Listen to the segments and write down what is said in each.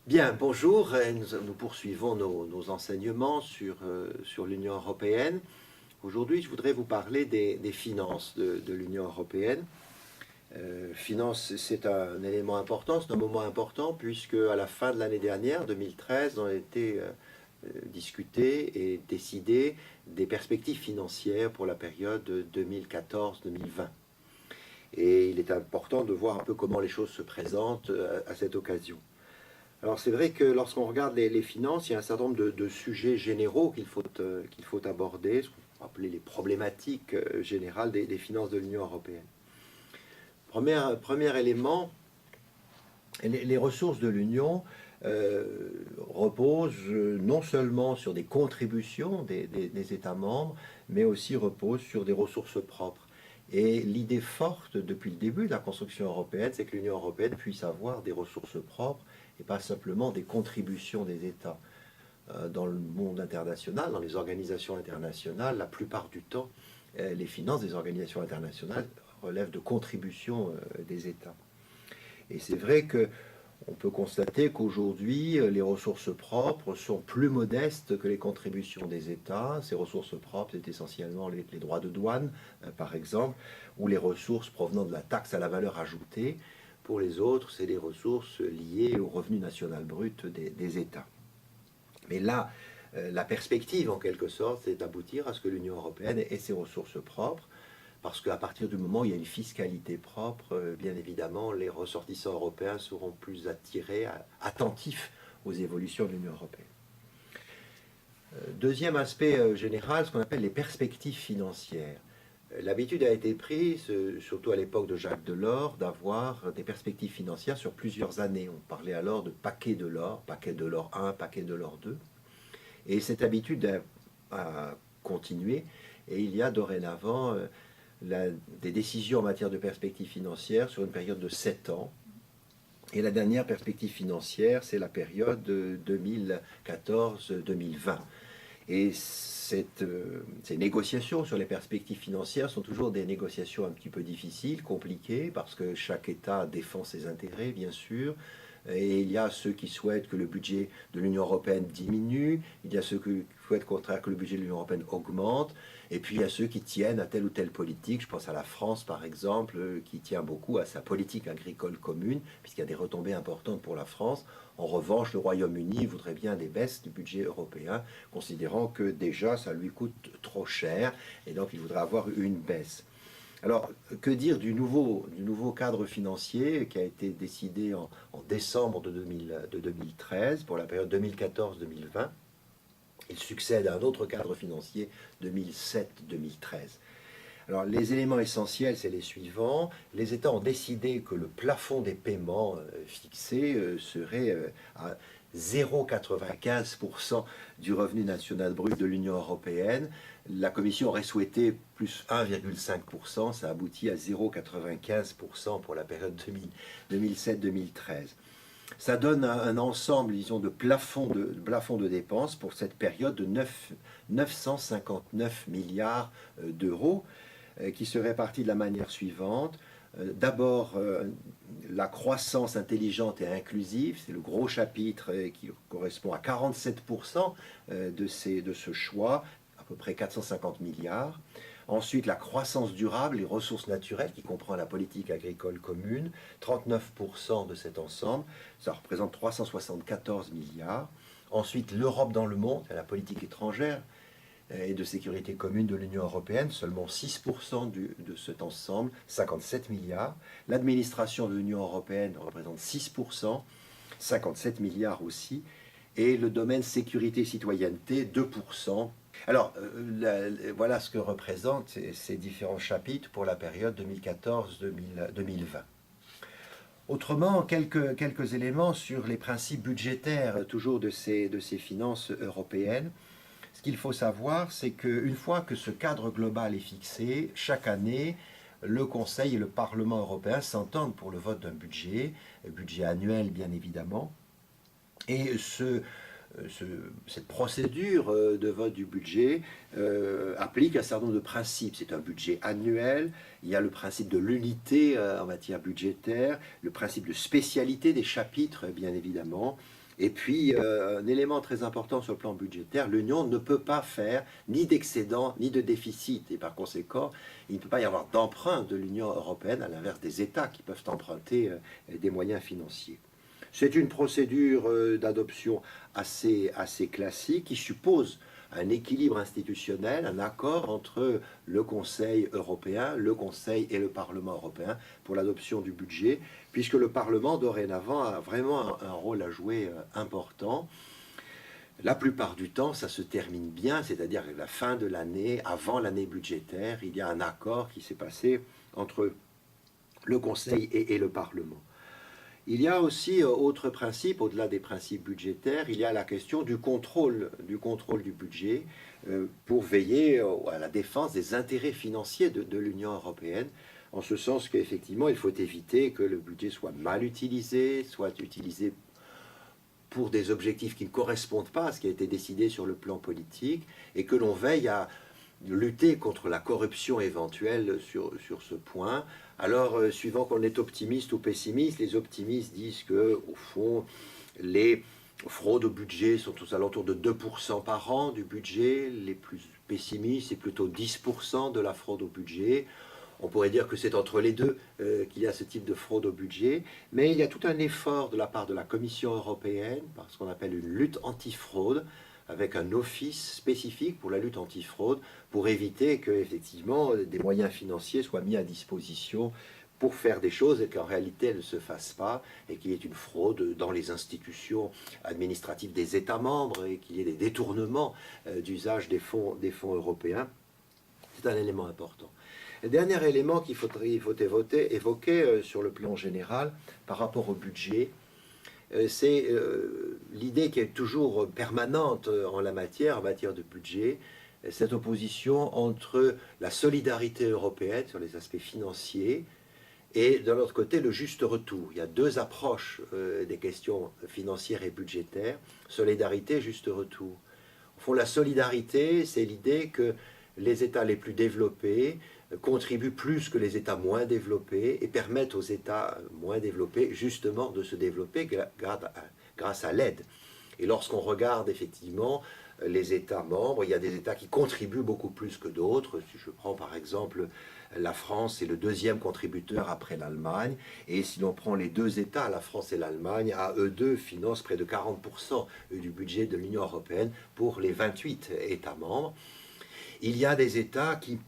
Bien, bonjour. Nous poursuivons nos enseignements sur l'Union européenne. Aujourd'hui, je voudrais vous parler des finances de l'Union européenne. Finances, c'est un élément important, c'est un moment important, puisque à la fin de l'année dernière, 2013, ont été discutées et décidées des perspectives financières pour la période 2014-2020. Et il est important de voir un peu comment les choses se présentent à cette occasion. Alors c'est vrai que lorsqu'on regarde les finances, il y a un certain nombre de sujets généraux qu'il faut aborder, ce qu'on peut appeler les problématiques générales des finances de l'Union européenne. Premier élément, les ressources de l'Union reposent non seulement sur des contributions des États membres, mais aussi reposent sur des ressources propres. Et l'idée forte depuis le début de la construction européenne, c'est que l'Union européenne puisse avoir des ressources propres et pas simplement des contributions des États. Dans le monde international, dans les organisations internationales, la plupart du temps, les finances des organisations internationales relèvent de contributions des États. Et c'est vrai que on peut constater qu'aujourd'hui, les ressources propres sont plus modestes que les contributions des États. Ces ressources propres, c'est essentiellement les droits de douane, par exemple, ou les ressources provenant de la taxe à la valeur ajoutée. Pour les autres, c'est les ressources liées au revenu national brut des États. Mais là, la perspective, en quelque sorte, c'est d'aboutir à ce que l'Union européenne ait ses ressources propres, parce qu'à partir du moment où il y a une fiscalité propre, bien évidemment, les ressortissants européens seront plus attentifs aux évolutions de l'Union européenne. Deuxième aspect général, ce qu'on appelle les perspectives financières. L'habitude a été prise, surtout à l'époque de Jacques Delors, d'avoir des perspectives financières sur plusieurs années. On parlait alors de paquet Delors 1, paquet Delors 2. Et cette habitude a continué, et il y a dorénavant des décisions en matière de perspectives financières sur une période de 7 ans. Et la dernière perspective financière, c'est la période 2014-2020. Et ces négociations sur les perspectives financières sont toujours des négociations un petit peu difficiles, compliquées, parce que chaque État défend ses intérêts, bien sûr. Et il y a ceux qui souhaitent que le budget de l'Union européenne diminue, il y a ceux qui souhaitent au contraire que le budget de l'Union européenne augmente, et puis il y a ceux qui tiennent à telle ou telle politique. Je pense à la France, par exemple, qui tient beaucoup à sa politique agricole commune, puisqu'il y a des retombées importantes pour la France. En revanche, le Royaume-Uni voudrait bien des baisses du budget européen, considérant que déjà ça lui coûte trop cher, et donc il voudrait avoir une baisse. Alors, que dire du nouveau cadre financier qui a été décidé en décembre de 2013 pour la période 2014-2020? Il succède à un autre cadre financier 2007-2013. Alors, les éléments essentiels, c'est les suivants. Les États ont décidé que le plafond des paiements fixé serait à 0,95% du revenu national brut de l'Union européenne. La Commission aurait souhaité plus 1,5%, ça aboutit à 0,95% pour la période 2007-2013. Ça donne un ensemble, disons, de plafond de dépenses pour cette période de 959 milliards d'euros qui se répartit de la manière suivante. D'abord, la croissance intelligente et inclusive, c'est le gros chapitre qui correspond à 47% de ce choix, à peu près 450 milliards. Ensuite, la croissance durable, les ressources naturelles, qui comprend la politique agricole commune, 39% de cet ensemble, ça représente 374 milliards. Ensuite, l'Europe dans le monde, la politique étrangère et de sécurité commune de l'Union européenne, seulement 6% de cet ensemble, 57 milliards. L'administration de l'Union européenne représente 6%, 57 milliards aussi. Et le domaine sécurité et citoyenneté, 2%. Alors, voilà ce que représentent ces différents chapitres pour la période 2014-2020. Autrement, quelques éléments sur les principes budgétaires toujours de ces finances européennes. Ce qu'il faut savoir, c'est qu'une fois que ce cadre global est fixé, chaque année, le Conseil et le Parlement européen s'entendent pour le vote d'un budget annuel bien évidemment, et cette procédure de vote du budget applique un certain nombre de principes. C'est un budget annuel, il y a le principe de l'unité en matière budgétaire, le principe de spécialité des chapitres bien évidemment, Et puis, un élément très important sur le plan budgétaire, l'Union ne peut pas faire ni d'excédent ni de déficit. Et par conséquent, il ne peut pas y avoir d'emprunt de l'Union européenne, à l'inverse des États qui peuvent emprunter des moyens financiers. C'est une procédure d'adoption assez classique qui suppose un équilibre institutionnel, un accord entre le Conseil européen, le Conseil et le Parlement européen pour l'adoption du budget, puisque le Parlement dorénavant a vraiment un rôle à jouer important. La plupart du temps, ça se termine bien, c'est-à-dire à la fin de l'année, avant l'année budgétaire, il y a un accord qui s'est passé entre le Conseil et le Parlement. Il y a aussi autre principe, au-delà des principes budgétaires, il y a la question du contrôle du budget pour veiller à la défense des intérêts financiers de l'Union européenne, en ce sens qu'effectivement, il faut éviter que le budget soit mal utilisé, soit utilisé pour des objectifs qui ne correspondent pas à ce qui a été décidé sur le plan politique, et que l'on veille à lutter contre la corruption éventuelle sur ce point. Alors, suivant qu'on est optimiste ou pessimiste, les optimistes disent que, au fond, les fraudes au budget sont aux alentours de 2% par an du budget. Les plus pessimistes, c'est plutôt 10% de la fraude au budget. On pourrait dire que c'est entre les deux qu'il y a ce type de fraude au budget, mais il y a tout un effort de la part de la Commission européenne, par ce qu'on appelle une lutte antifraude, avec un office spécifique pour la lutte antifraude, pour éviter que, effectivement, des moyens financiers soient mis à disposition pour faire des choses et qu'en réalité elles ne se fassent pas, et qu'il y ait une fraude dans les institutions administratives des États membres, et qu'il y ait des détournements d'usage des fonds européens. C'est un élément important. Le dernier élément qu'il faut évoquer sur le plan général par rapport au budget, c'est l'idée qui est toujours permanente en matière de budget, cette opposition entre la solidarité européenne sur les aspects financiers et de l'autre côté le juste retour. Il y a deux approches des questions financières et budgétaires, solidarité, juste retour. Au fond, la solidarité, c'est l'idée que les États les plus développés contribuent plus que les États moins développés et permettent aux États moins développés justement de se développer grâce à l'aide. Et lorsqu'on regarde effectivement les États membres, il y a des États qui contribuent beaucoup plus que d'autres. Si je prends par exemple la France, c'est le deuxième contributeur après l'Allemagne. Et si l'on prend les deux États, la France et l'Allemagne, à eux deux financent près de 40% du budget de l'Union européenne pour les 28 États membres. Il y a des États qui,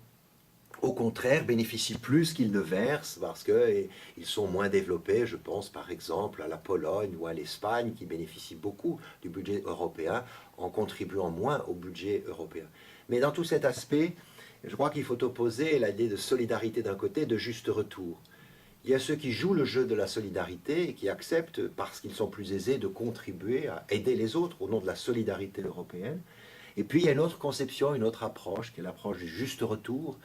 au contraire, bénéficient plus qu'ils ne versent parce qu'ils sont moins développés. Je pense par exemple à la Pologne ou à l'Espagne qui bénéficient beaucoup du budget européen en contribuant moins au budget européen. Mais dans tout cet aspect, je crois qu'il faut opposer l'idée de solidarité d'un côté, de juste retour. Il y a ceux qui jouent le jeu de la solidarité et qui acceptent, parce qu'ils sont plus aisés, de contribuer à aider les autres au nom de la solidarité européenne. Et puis il y a une autre conception, une autre approche, qui est l'approche du juste retour,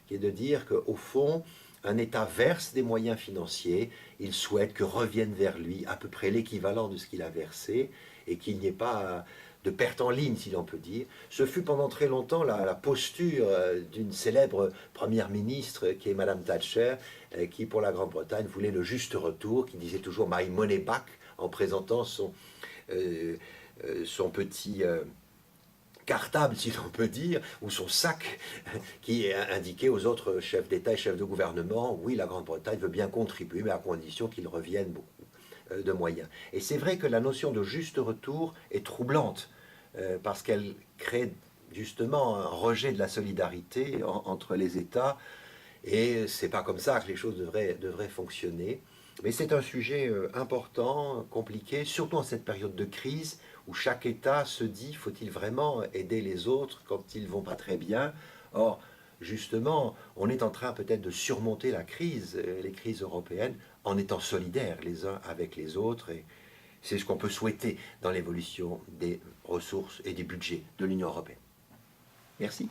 qui est de dire qu'au fond, un État verse des moyens financiers, il souhaite que revienne vers lui à peu près l'équivalent de ce qu'il a versé, et qu'il n'y ait pas de perte en ligne, si l'on peut dire. Ce fut pendant très longtemps la posture d'une célèbre première ministre, qui est Madame Thatcher, qui pour la Grande-Bretagne voulait le juste retour, qui disait toujours « my money back » en présentant son petit cartable, si l'on peut dire, ou son sac qui indiquait aux autres chefs d'État et chefs de gouvernement, oui, la Grande-Bretagne veut bien contribuer, mais à condition qu'il revienne beaucoup de moyens. Et c'est vrai que la notion de juste retour est troublante, parce qu'elle crée justement un rejet de la solidarité entre les États, et c'est pas comme ça que les choses devraient fonctionner. Mais c'est un sujet important, compliqué, surtout en cette période de crise où chaque État se dit, faut-il vraiment aider les autres quand ils ne vont pas très bien? Or, justement, on est en train peut-être de surmonter la crise, les crises européennes, en étant solidaires les uns avec les autres. Et c'est ce qu'on peut souhaiter dans l'évolution des ressources et des budgets de l'Union européenne. Merci.